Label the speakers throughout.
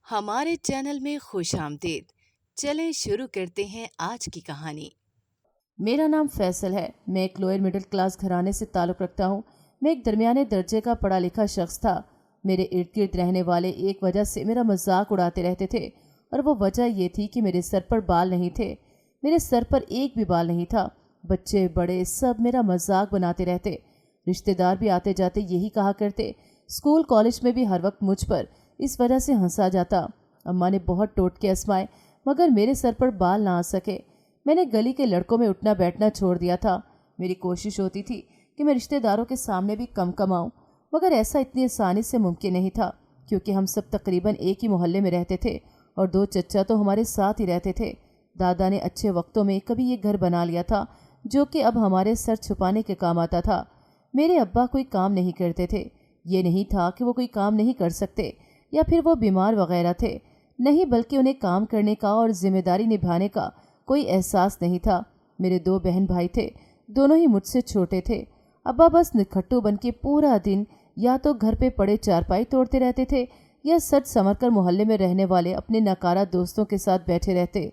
Speaker 1: ہمارے چینل میں خوش آمدید۔ چلیں شروع کرتے ہیں آج کی کہانی۔
Speaker 2: میرا نام فیصل ہے۔ میں ایک لوئر مڈل کلاس گھرانے سے تعلق رکھتا ہوں۔ میں ایک درمیانے درجے کا پڑھا لکھا شخص تھا۔ میرے ارد گرد رہنے والے ایک وجہ سے میرا مذاق اڑاتے رہتے تھے، اور وہ وجہ یہ تھی کہ میرے سر پر بال نہیں تھے۔ میرے سر پر ایک بھی بال نہیں تھا۔ بچے بڑے سب میرا مذاق بناتے رہتے۔ رشتہ دار بھی آتے جاتے یہی کہا کرتے۔ اسکول کالج میں بھی ہر وقت مجھ پر اس وجہ سے ہنسا جاتا۔ اماں نے بہت ٹوٹکے آزمائے مگر میرے سر پر بال نہ آ سکے۔ میں نے گلی کے لڑکوں میں اٹھنا بیٹھنا چھوڑ دیا تھا۔ میری کوشش ہوتی تھی کہ میں رشتہ داروں کے سامنے بھی کم کماؤں، مگر ایسا اتنی آسانی سے ممکن نہیں تھا، کیونکہ ہم سب تقریباً ایک ہی محلے میں رہتے تھے اور 2 چچا تو ہمارے ساتھ ہی رہتے تھے۔ دادا نے اچھے وقتوں میں کبھی یہ گھر بنا لیا تھا جو کہ اب ہمارے سر چھپانے کے کام آتا تھا۔ میرے ابا کوئی کام نہیں کرتے تھے۔ یہ نہیں تھا کہ وہ کوئی کام نہیں کر سکتے یا پھر وہ بیمار وغیرہ تھے، نہیں، بلکہ انہیں کام کرنے کا اور ذمہ داری نبھانے کا کوئی احساس نہیں تھا۔ میرے 2 بہن بھائی تھے، دونوں ہی مجھ سے چھوٹے تھے۔ ابا بس نکھٹو بن کے پورا دن یا تو گھر پہ پڑے چارپائی توڑتے رہتے تھے یا سج سنور کر محلے میں رہنے والے اپنے ناکارہ دوستوں کے ساتھ بیٹھے رہتے۔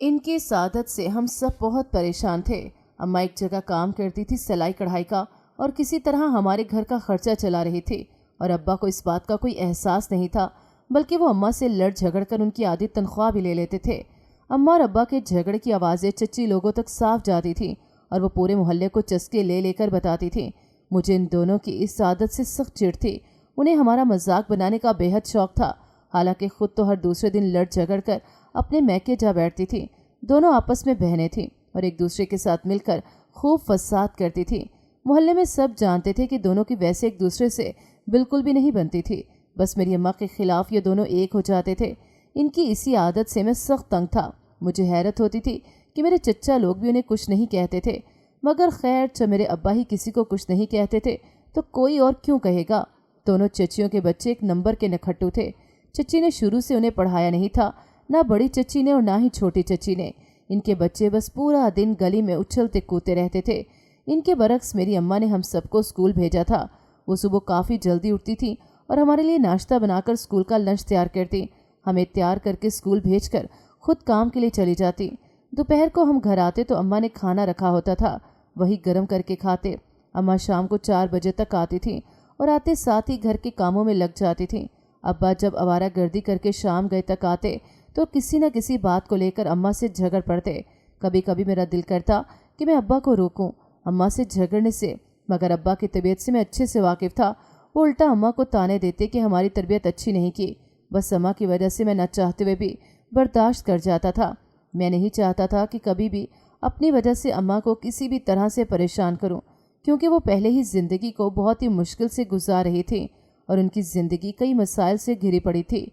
Speaker 2: ان کی سعادت سے ہم سب بہت پریشان تھے۔ اماں ایک جگہ کام کرتی تھی سلائی کڑھائی کا، اور کسی طرح ہمارے گھر کا خرچہ چلا رہی تھی، اور ابا کو اس بات کا کوئی احساس نہیں تھا، بلکہ وہ اماں سے لڑ جھگڑ کر ان کی آدھی تنخواہ بھی لے لیتے تھے۔ اماں اور ابا کے جھگڑے کی آوازیں چچی لوگوں تک صاف جاتی تھیں، اور وہ پورے محلے کو چسکے لے لے کر بتاتی تھیں۔ مجھے ان دونوں کی اس عادت سے سخت چڑ تھی۔ انہیں ہمارا مذاق بنانے کا بے حد شوق تھا، حالانکہ خود تو ہر دوسرے دن لڑ جھگڑ کر اپنے میکے جا بیٹھتی تھیں۔ دونوں آپس میں بہنیں تھیں اور ایک دوسرے کے ساتھ مل کر خوب فساد کرتی تھیں۔ محلے میں سب جانتے تھے کہ دونوں کی ویسے ایک دوسرے سے بالکل بھی نہیں بنتی تھی، بس میری اماں کے خلاف یہ دونوں ایک ہو جاتے تھے۔ ان کی اسی عادت سے میں سخت تنگ تھا۔ مجھے حیرت ہوتی تھی کہ میرے چچا لوگ بھی انہیں کچھ نہیں کہتے تھے، مگر خیر جب میرے ابا ہی کسی کو کچھ نہیں کہتے تھے تو کوئی اور کیوں کہے گا۔ دونوں چچیوں کے بچے ایک نمبر کے نکھٹو تھے۔ چچی نے شروع سے انہیں پڑھایا نہیں تھا، نہ بڑی چچی نے اور نہ ہی چھوٹی چچی نے۔ ان کے بچے بس پورا دن گلی میں اچھلتے کودتے رہتے تھے۔ ان کے برعکس میری اماں نے ہم سب کو اسکول بھیجا تھا۔ وہ صبح کافی جلدی اٹھتی تھی اور ہمارے لیے ناشتہ بنا کر اسکول کا لنچ تیار کرتی، ہمیں تیار کر کے اسکول بھیج کر خود کام کے لیے چلی جاتی۔ دوپہر کو ہم گھر آتے تو اماں نے کھانا رکھا ہوتا تھا، وہی گرم کر کے کھاتے۔ اماں شام کو 4 بجے تک آتی تھیں اور آتے ساتھ ہی گھر کے کاموں میں لگ جاتی تھیں۔ ابا جب آوارہ گردی کر کے شام گئے تک آتے تو کسی نہ کسی بات کو لے کر اماں سے جھگڑ پڑتے۔ کبھی کبھی میرا دل کرتا کہ میں ابا کو روکوں اماں سے جھگڑنے سے، مگر ابا کی طبیعت سے میں اچھے سے واقف تھا۔ وہ الٹا اماں کو تانے دیتے کہ ہماری تربیت اچھی نہیں کی، بس اماں کی وجہ سے میں نہ چاہتے ہوئے بھی برداشت کر جاتا تھا۔ میں نہیں چاہتا تھا کہ کبھی بھی اپنی وجہ سے اماں کو کسی بھی طرح سے پریشان کروں، کیونکہ وہ پہلے ہی زندگی کو بہت ہی مشکل سے گزار رہی تھی اور ان کی زندگی کئی مسائل سے گھری پڑی تھی۔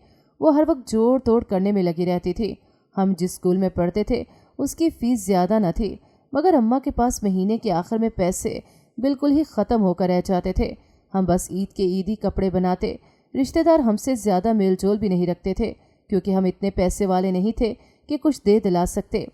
Speaker 2: وہ ہر وقت جوڑ توڑ کرنے میں لگی رہتی تھی۔ ہم جس اسکول میں پڑھتے تھے اس کی فیس زیادہ نہ تھی، مگر اماں کے پاس مہینے کے آخر میں پیسے بالکل ہی ختم ہو کر رہ جاتے تھے۔ ہم بس عید کے عیدی کپڑے بناتے۔ رشتہ دار ہم سے زیادہ میل جول بھی نہیں رکھتے تھے، کیونکہ ہم اتنے پیسے والے نہیں تھے کہ کچھ دے دلا سکتے۔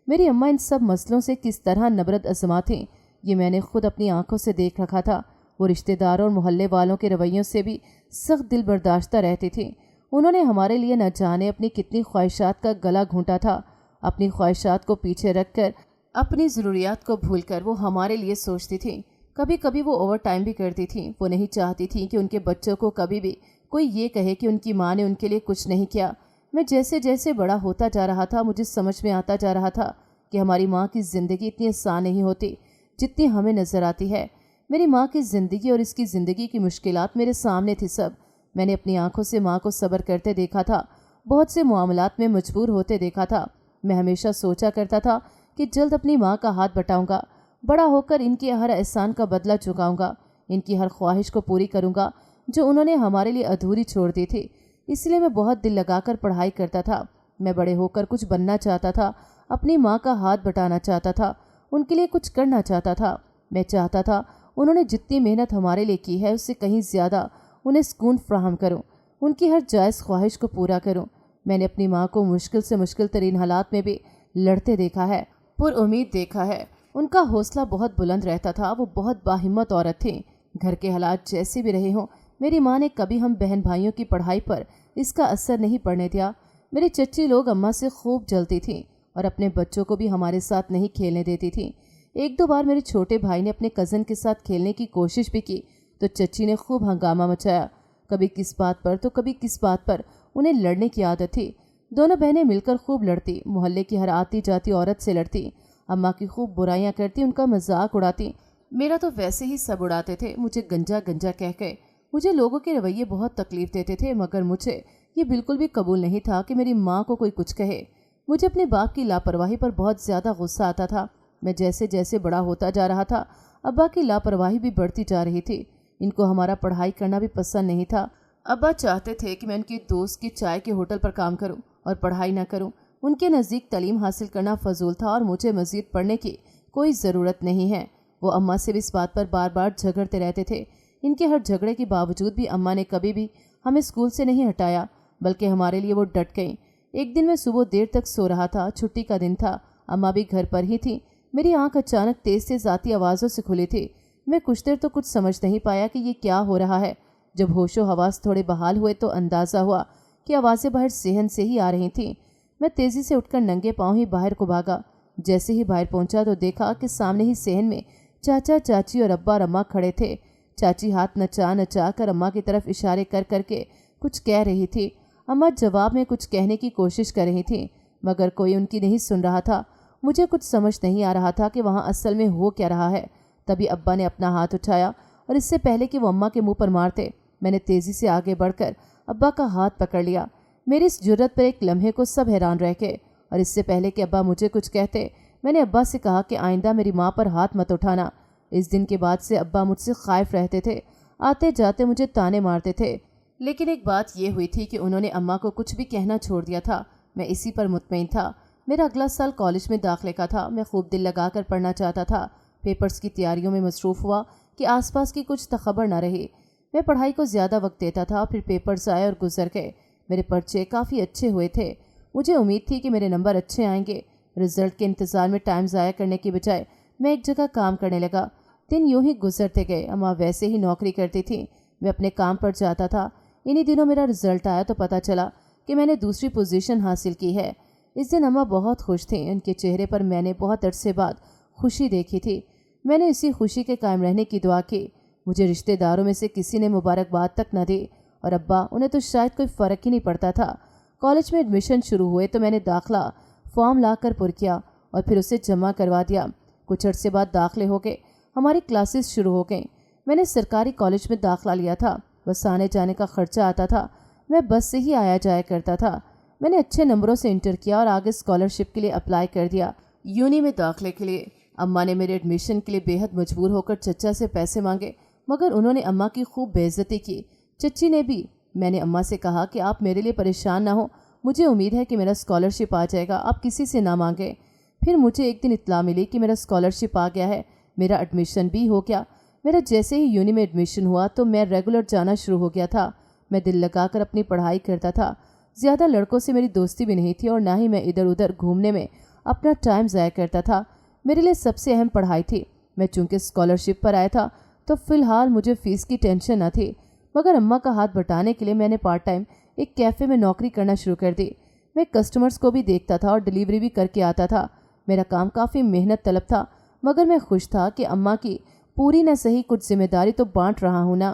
Speaker 2: میری اماں ان سب مسئلوں سے کس طرح نبرد آزما تھیں، یہ میں نے خود اپنی آنکھوں سے دیکھ رکھا تھا۔ وہ رشتہ داروں اور محلے والوں کے رویوں سے بھی سخت دل برداشتہ رہتی تھیں۔ انہوں نے ہمارے لیے نہ جانے اپنی کتنی خواہشات کا گلا گھونٹا تھا۔ اپنی خواہشات کو پیچھے رکھ کر، اپنی ضروریات کو بھول کر وہ ہمارے لیے سوچتی تھیں۔ کبھی کبھی وہ اوور ٹائم بھی کرتی تھیں۔ وہ نہیں چاہتی تھیں کہ ان کے بچوں کو کبھی بھی کوئی یہ کہے کہ ان کی ماں نے ان کے لیے کچھ نہیں کیا۔ میں جیسے جیسے بڑا ہوتا جا رہا تھا مجھے سمجھ میں آتا جا رہا تھا کہ ہماری ماں کی زندگی اتنی آسان نہیں ہوتی جتنی ہمیں نظر آتی ہے۔ میری ماں کی زندگی اور اس کی زندگی کی مشکلات میرے سامنے تھی سب۔ میں نے اپنی آنکھوں سے ماں کو صبر کرتے دیکھا تھا، بہت سے معاملات میں مجبور ہوتے دیکھا تھا۔ میں ہمیشہ سوچا کرتا تھا کہ جلد اپنی ماں کا ہاتھ بٹاؤں گا، بڑا ہو کر ان کے ہر احسان کا بدلہ چکاؤں گا، ان کی ہر خواہش کو پوری کروں گا جو انہوں نے ہمارے لیے ادھوری چھوڑ دی تھی۔ اس لیے میں بہت دل لگا کر پڑھائی کرتا تھا۔ میں بڑے ہو کر کچھ بننا چاہتا تھا، اپنی ماں کا ہاتھ بٹانا چاہتا تھا، ان کے لیے کچھ کرنا چاہتا تھا۔ میں چاہتا تھا انہوں نے جتنی محنت ہمارے لیے کی ہے اس سے کہیں زیادہ انہیں سکون فراہم کروں، ان کی ہر جائز خواہش کو پورا کروں۔ میں نے اپنی ماں کو مشکل سے مشکل ترین حالات میں بھی لڑتے دیکھا ہے، پر امید دیکھا ہے۔ ان کا حوصلہ بہت بلند رہتا تھا، وہ بہت باہمت عورت تھیں۔ گھر کے حالات جیسے بھی رہے ہوں، میری ماں نے کبھی ہم بہن بھائیوں کی پڑھائی پر اس کا اثر نہیں پڑنے دیا۔ میری چچی لوگ اماں سے خوب جلتی تھیں اور اپنے بچوں کو بھی ہمارے ساتھ نہیں کھیلنے دیتی تھیں۔ ایک دو بار میرے چھوٹے بھائی نے اپنے کزن کے ساتھ کھیلنے کی کوشش بھی کی تو چچی نے خوب ہنگامہ مچایا، کبھی کس بات پر تو کبھی کس بات پر۔ انہیں لڑنے کی عادت تھی، دونوں بہنیں مل کر خوب لڑتی، محلے کی ہر آتی جاتی عورت سے لڑتی، اماں کی خوب برائیاں کرتی، ان کا مذاق اڑاتی۔ میرا تو ویسے ہی سب اڑاتے تھے، مجھے گنجا گنجا کہہ کے۔ مجھے لوگوں کے رویے بہت تکلیف دیتے تھے، مگر مجھے یہ بالکل بھی قبول نہیں تھا کہ میری ماں کو کوئی کچھ کہے۔ مجھے اپنے باپ کی لاپرواہی پر بہت زیادہ غصہ آتا تھا۔ میں جیسے جیسے بڑا ہوتا جا رہا تھا، ابا کی لاپرواہی بھی بڑھتی جا رہی تھی۔ ان کو ہمارا پڑھائی کرنا بھی پسند نہیں تھا۔ ابا چاہتے تھے کہ میں ان کے دوست کی چائے کے ہوٹل پر کام کروں اور پڑھائی نہ کروں۔ ان کے نزدیک تعلیم حاصل کرنا فضول تھا اور مجھے مزید پڑھنے کی کوئی ضرورت نہیں ہے۔ وہ اماں سے بھی اس بات پر بار بار جھگڑتے رہتے تھے۔ ان کے ہر جھگڑے کے باوجود بھی اماں نے کبھی بھی ہمیں اسکول سے نہیں ہٹایا، بلکہ ہمارے لیے وہ ڈٹ گئیں۔ ایک دن میں صبح دیر تک سو رہا تھا، چھٹی کا دن تھا، اماں بھی گھر پر ہی تھیں۔ میری آنکھ اچانک تیز سے ذاتی آوازوں سے کھلی تھی۔ میں کچھ دیر تو کچھ سمجھ نہیں پایا کہ یہ کیا ہو رہا ہے۔ جب ہوش و حواس تھوڑے بحال ہوئے تو اندازہ ہوا کہ آوازیں باہر صحن سے ہی آ رہی تھیں۔ میں تیزی سے اٹھ کر ننگے پاؤں ہی باہر کو بھاگا۔ جیسے ہی باہر پہنچا تو دیکھا کہ سامنے ہی صحن میں چاچا چاچی اور ابا اور اماں کھڑے تھے۔ چاچی ہاتھ نچا نچا کر اماں کی طرف اشارے کر کر کے کچھ کہہ رہی تھی۔ اماں جواب میں کچھ کہنے کی کوشش کر رہی تھیں، مگر کوئی ان کی نہیں سن رہا تھا۔ مجھے کچھ سمجھ نہیں آ رہا تھا کہ وہاں اصل میں ہو کیا رہا ہے۔ تبھی ابا نے اپنا ہاتھ اٹھایا اور اس سے پہلے کہ وہ اماں کے منہ پر مارتے، میں نے تیزی سے آگے بڑھ کر ابا کا ہاتھ پکڑ لیا۔ میری اس جرت پر ایک لمحے کو سب حیران رہ گئے، اور اس سے پہلے کہ ابا مجھے کچھ کہتے، میں نے ابا سے کہا کہ آئندہ میری ماں پر ہاتھ مت اٹھانا۔ اس دن کے بعد سے ابا مجھ سے خائف رہتے تھے، آتے جاتے مجھے تانے مارتے تھے۔ لیکن ایک بات یہ ہوئی تھی کہ انہوں نے اماں کو کچھ بھی کہنا چھوڑ دیا تھا۔ میں اسی پر مطمئن تھا۔ میرا اگلا سال کالج میں داخلے کا تھا۔ میں خوب دل لگا کر پڑھنا چاہتا تھا۔ پیپرز کی تیاریوں میں مصروف ہوا کہ آس پاس کی کچھ خبر نہ رہی۔ میں پڑھائی کو زیادہ وقت دیتا تھا، پھر پیپرز آئے اور گزر گئے۔ میرے پرچے کافی اچھے ہوئے تھے۔ مجھے امید تھی کہ میرے نمبر اچھے آئیں گے۔ رزلٹ کے انتظار میں ٹائم ضائع کرنے کی بجائے میں ایک جگہ کام کرنے لگا۔ دن یوں ہی گزرتے گئے۔ اماں ویسے ہی نوکری کرتی تھیں، میں اپنے کام پر جاتا تھا۔ انہی دنوں میرا رزلٹ آیا تو پتہ چلا کہ میں نے دوسری پوزیشن حاصل کی ہے۔ اس دن اماں بہت خوش تھیں۔ ان کے چہرے پر میں نے بہت عرصے بعد خوشی دیکھی تھی۔ میں نے اسی خوشی کے قائم رہنے کی دعا کی۔ مجھے رشتہ داروں میں سے کسی نے مبارکباد تک نہ دی، اور ابا انہیں تو شاید کوئی فرق ہی نہیں پڑتا تھا۔ کالج میں ایڈمیشن شروع ہوئے تو میں نے داخلہ فارم لا کر پر کیا اور پھر اسے جمع کروا دیا۔ کچھ عرصے بعد داخلے ہو گئے، ہماری کلاسز شروع ہو گئیں۔ میں نے سرکاری کالج میں داخلہ لیا تھا، بس آنے جانے کا خرچہ آتا تھا۔ میں بس سے ہی آیا جایا کرتا تھا۔ میں نے اچھے نمبروں سے انٹر کیا اور آگے اسکالرشپ کے لیے اپلائی کر دیا، یونی میں داخلے کے لیے۔ اماں نے میرے ایڈمیشن کے لیے بے حد مجبور ہو کر چچا سے پیسے مانگے، مگر انہوں نے اماں کی خوب بے عزتی کی، چچی نے بھی۔ میں نے اماں سے کہا کہ آپ میرے لیے پریشان نہ ہوں، مجھے امید ہے کہ میرا اسکالرشپ آ جائے گا، آپ کسی سے نہ مانگیں۔ پھر مجھے ایک دن اطلاع ملی کہ میرا اسکالرشپ آ گیا ہے، میرا ایڈمیشن بھی ہو گیا۔ میرا جیسے ہی یونی میں ایڈمیشن ہوا تو میں ریگولر جانا شروع ہو گیا تھا۔ میں دل لگا کر اپنی پڑھائی کرتا تھا۔ زیادہ لڑکوں سے میری دوستی بھی نہیں تھی اور نہ ہی میں ادھر ادھر گھومنے میں اپنا ٹائم ضائع کرتا تھا۔ میرے لیے سب سے اہم پڑھائی تھی۔ میں چونکہ اسکالرشپ پر آیا تھا تو فی الحال مجھے فیس کی ٹینشن نہ تھی، مگر اماں کا ہاتھ بٹانے کے لیے میں نے پارٹ ٹائم ایک کیفے میں نوکری کرنا شروع کر دی۔ میں کسٹمرز کو بھی دیکھتا تھا اور ڈیلیوری بھی کر کے آتا تھا۔ میرا کام کافی محنت طلب تھا، مگر میں خوش تھا کہ اماں کی پوری نہ صحیح کچھ ذمہ داری تو بانٹ رہا ہوں نا۔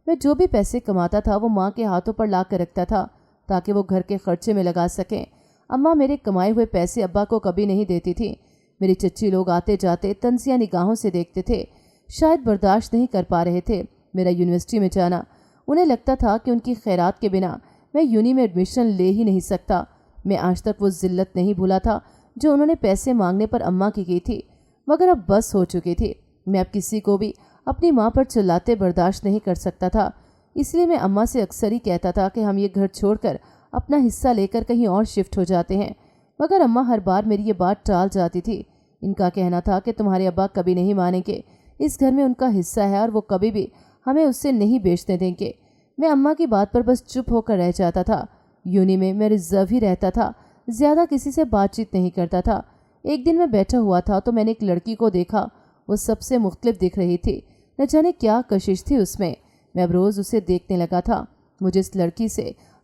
Speaker 2: میں جو بھی پیسے کماتا تھا وہ ماں کے ہاتھوں پر لا کر رکھتا تھا تاکہ وہ گھر کے خرچے میں لگا سکیں۔ اماں میرے کمائے ہوئے پیسے ابا کو کبھی نہیں دیتی تھی۔ میری چچی لوگ آتے جاتے طنزیہ نگاہوں سے دیکھتے تھے، شاید برداشت نہیں کر پا رہے تھے میرا یونیورسٹی میں جانا۔ انہیں لگتا تھا کہ ان کی خیرات کے بنا میں یونی میں ایڈمیشن لے ہی نہیں سکتا۔ میں آج تک وہ ذلت نہیں بھولا تھا جو انہوں نے پیسے مانگنے پر اماں کی تھی، مگر اب بس ہو چکی تھی۔ میں اب کسی کو بھی اپنی ماں پر چلاتے برداشت نہیں کر سکتا تھا۔ اس لیے میں اماں سے اکثر ہی کہتا تھا کہ ہم یہ گھر چھوڑ کر اپنا حصہ لے کر کہیں اور شفٹ ہو جاتے ہیں، مگر اماں ہر بار میری یہ بات ٹال جاتی تھی۔ ان کا کہنا تھا کہ تمہارے ابا کبھی نہیں مانیں گے، اس گھر میں ان کا حصہ ہے اور وہ کبھی بھی ہمیں اس سے نہیں بیچنے دیں گے۔ میں اماں کی بات پر بس چپ ہو کر رہ جاتا تھا۔ یونی میں میں ریزرو ہی رہتا تھا، زیادہ کسی سے بات چیت نہیں کرتا تھا۔ ایک دن میں بیٹھا ہوا تھا تو میں نے ایک لڑکی کو دیکھا، وہ سب سے مختلف دکھ رہی تھی، نہ جانے کیا کشش تھی اس میں۔ میں اب روز اسے دیکھنے لگا تھا۔ مجھے اس لڑکی سے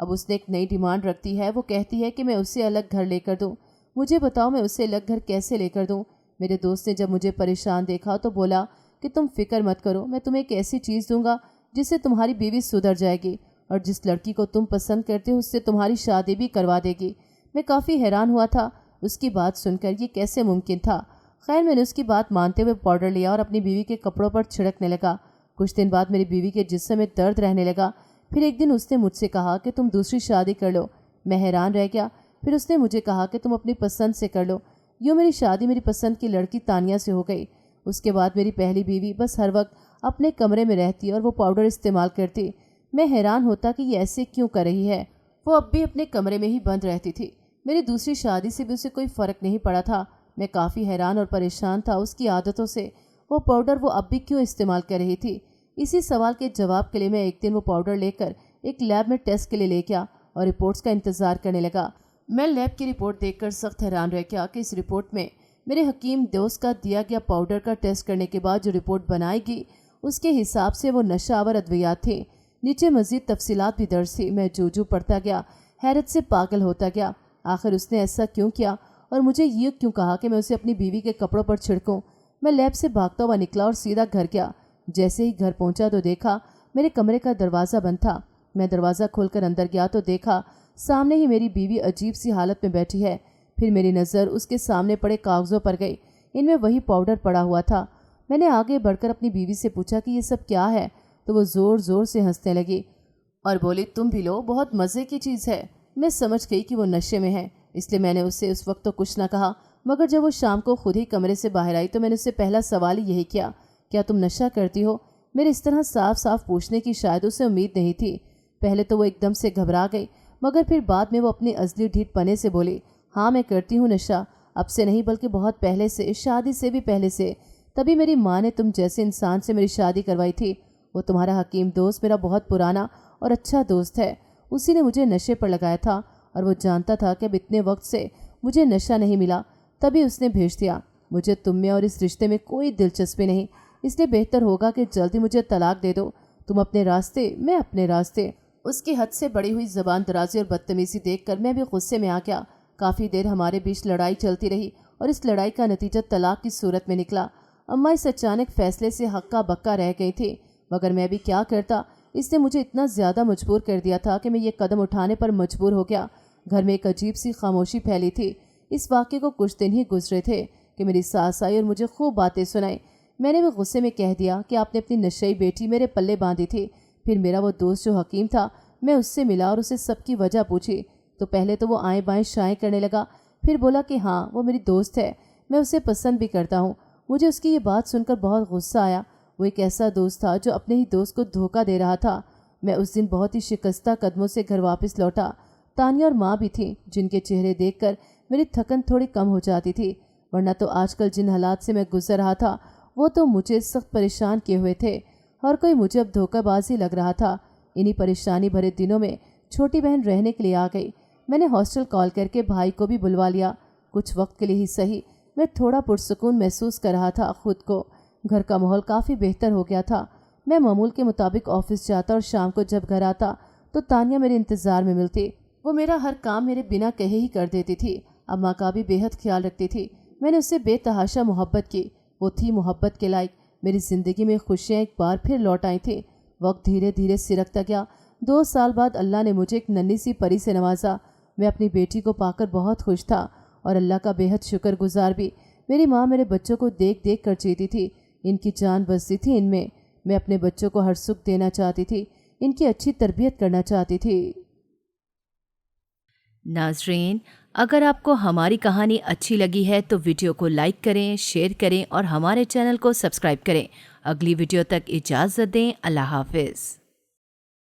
Speaker 2: اب اس نے ایک نئی ڈیمانڈ رکھتی ہے، وہ کہتی ہے کہ میں اسے الگ گھر لے کر دوں۔ مجھے بتاؤ میں اسے الگ گھر کیسے لے کر دوں؟ میرے دوست نے جب مجھے پریشان دیکھا تو بولا کہ تم فکر مت کرو، میں تمہیں ایک ایسی چیز دوں گا جس سے تمہاری بیوی سدھر جائے گی اور جس لڑکی کو تم پسند کرتے ہو اس سے تمہاری شادی بھی کروا دے گی۔ میں کافی حیران ہوا تھا، اس کی بات سن کر یہ کیسے ممکن تھا۔ خیر میں نے اس کی بات مانتے ہوئے پاؤڈر لیا اور اپنی بیوی کے کپڑوں پر چھڑکنے لگا۔ کچھ دن بعد میری بیوی کے جسم میں درد رہنے لگا۔ پھر ایک دن اس نے مجھ سے کہا کہ تم دوسری شادی کر لو۔ میں حیران رہ گیا۔ پھر اس نے مجھے کہا کہ تم اپنی پسند سے کر لو۔ یوں میری شادی میری پسند کی لڑکی تانیہ سے ہو گئی۔ اس کے بعد میری پہلی بیوی بس ہر وقت اپنے کمرے میں رہتی اور وہ پاؤڈر استعمال کرتی۔ میں حیران ہوتا کہ یہ ایسے کیوں کر رہی ہے۔ وہ اب بھی اپنے کمرے میں ہی بند رہتی تھی۔ میری دوسری شادی سے بھی اسے کوئی فرق نہیں پڑا تھا۔ میں کافی حیران اور پریشان تھا اس کی عادتوں سے۔ وہ پاؤڈر وہ اب بھی کیوں استعمال کر رہی تھی؟ اسی سوال کے جواب کے لیے میں ایک دن وہ پاؤڈر لے کر ایک لیب میں ٹیسٹ کے لیے لے گیا اور رپورٹس کا انتظار کرنے لگا۔ میں لیب کی رپورٹ دیکھ کر سخت حیران رہ گیا کہ اس رپورٹ میں میرے حکیم دوست کا دیا گیا پاؤڈر کا ٹیسٹ کرنے کے بعد جو رپورٹ بنائی گئی اس کے حساب سے وہ نشہ آور ادویات تھے۔ نیچے مزید تفصیلات بھی درج تھی۔ میں جو پڑھتا گیا، حیرت سے پاگل ہوتا گیا۔ آخر اس نے ایسا کیوں کیا اور مجھے یہ کیوں کہا کہ میں اسے اپنی بیوی کے کپڑوں پر چھڑکوں؟ میں لیب سے بھاگتا ہوا نکلا اور سیدھا گھر گیا۔ جیسے ہی گھر پہنچا تو دیکھا میرے کمرے کا دروازہ بند تھا۔ میں دروازہ کھول کر اندر گیا تو دیکھا سامنے ہی میری بیوی عجیب سی حالت میں بیٹھی ہے۔ پھر میری نظر اس کے سامنے پڑے کاغذوں پر گئی۔ ان میں وہی پاؤڈر پڑا ہوا تھا۔ میں نے آگے بڑھ کر اپنی بیوی سے پوچھا کہ یہ سب کیا ہے، تو وہ زور زور سے ہنسنے لگی اور بولی تم بھی لو، بہت مزے کی چیز ہے۔ میں سمجھ گئی کہ وہ نشے میں ہے، اس لیے میں نے اسے اس وقت تو کچھ نہ کہا، مگر جب وہ شام کو خود ہی کمرے سے باہر آئی تو میں نے اس سے پہلا سوال ہی یہی کیا تم نشہ کرتی ہو؟ میرے اس طرح صاف صاف پوچھنے کی شاید اسے امید نہیں تھی۔ پہلے تو وہ ایک دم سے گھبرا گئی، مگر پھر بعد میں وہ اپنی ازلی ڈھیٹ پنے سے بولی ہاں میں کرتی ہوں نشہ، اب سے نہیں بلکہ بہت پہلے سے، شادی سے بھی پہلے سے۔ تبھی میری ماں نے تم جیسے انسان سے میری شادی کروائی تھی۔ وہ تمہارا حکیم دوست میرا بہت پرانا اور اچھا دوست ہے، اسی نے مجھے نشے پر لگایا تھا اور وہ جانتا تھا کہ اب اتنے وقت سے مجھے نشہ نہیں ملا، تبھی اس نے بھیج دیا۔ مجھے تم میں اور اس رشتے میں کوئی دلچسپی نہیں، اس لیے بہتر ہوگا کہ جلدی مجھے طلاق دے دو، تم اپنے راستے میں اپنے راستے۔ اس کی حد سے بڑی ہوئی زبان درازی اور بدتمیزی دیکھ کر میں بھی غصے میں آ گیا۔ کافی دیر ہمارے بیچ لڑائی چلتی رہی اور اس لڑائی کا نتیجہ طلاق کی صورت میں نکلا۔ اماں اس اچانک فیصلے سے ہکا بکا رہ گئی تھی، مگر میں بھی کیا کرتا، اس نے مجھے اتنا زیادہ مجبور کر دیا تھا کہ میں یہ قدم اٹھانے پر مجبور ہو گیا۔ گھر میں ایک عجیب سی خاموشی پھیلی تھی۔ اس واقعے کو کچھ دن ہی گزرے تھے کہ میری ساس آئی اور مجھے خوب باتیں سنائی۔ میں نے بھی غصے میں کہہ دیا کہ آپ نے اپنی نشئی بیٹی میرے پلے باندھی تھی۔ پھر میرا وہ دوست جو حکیم تھا، میں اس سے ملا اور اسے سب کی وجہ پوچھی تو پہلے تو وہ آئیں بائیں شائیں کرنے لگا، پھر بولا کہ ہاں وہ میری دوست ہے، میں اسے پسند بھی کرتا ہوں۔ مجھے اس کی یہ بات سن کر بہت غصہ آیا۔ وہ ایک ایسا دوست تھا جو اپنے ہی دوست کو دھوکہ دے رہا تھا۔ میں اس دن بہت ہی شکستہ قدموں سے گھر واپس لوٹا۔ تانیہ اور ماں بھی تھیں جن کے چہرے دیکھ کر میری تھکن تھوڑی کم ہو جاتی تھی، ورنہ تو آج کل جن حالات سے میں گزر رہا تھا وہ تو مجھے سخت پریشان کیے ہوئے تھے۔ ہر کوئی مجھے اب دھوکہ باز ہی لگ رہا تھا۔ انہی پریشانی بھرے دنوں میں چھوٹی بہن رہنے کے لیے آ گئی۔ میں نے ہاسٹل کال کر کے بھائی کو بھی بلوا لیا۔ کچھ وقت کے لیے ہی صحیح، میں تھوڑا پرسکون محسوس کر رہا تھا خود کو۔ گھر کا ماحول کافی بہتر ہو گیا تھا۔ میں معمول کے مطابق آفس جاتا اور شام کو جب گھر آتا تو تانیہ میرے انتظار میں ملتی۔ وہ میرا ہر کام میرے بنا کہے ہی کر دیتی تھی۔ اماں کا بھی بے حد خیال رکھتی تھی۔ میں نے اس سے بے تحاشا محبت کی، وہ تھی محبت کے لائق۔ میری زندگی میں خوشیاں ایک بار پھر لوٹ آئی تھیں۔ وقت دھیرے دھیرے سرکتا گیا۔ 2 سال بعد اللہ نے مجھے ایک ننھی سی پری سے نوازا۔ میں اپنی بیٹی کو پا کر بہت خوش تھا اور اللہ کا بے حد شکر گزار بھی۔ میری ماں میرے بچوں کو دیکھ دیکھ کر جیتی تھی، ان کی جان بستی تھی ان میں۔ میں اپنے بچوں کو ہر سکھ دینا چاہتی تھی، ان کی اچھی تربیت کرنا چاہتی تھی۔
Speaker 1: ناظرین، اگر آپ کو ہماری کہانی اچھی لگی ہے تو ویڈیو کو لائک کریں، شیئر کریں اور ہمارے چینل کو سبسکرائب کریں۔ اگلی ویڈیو تک اجازت دیں۔ اللہ حافظ۔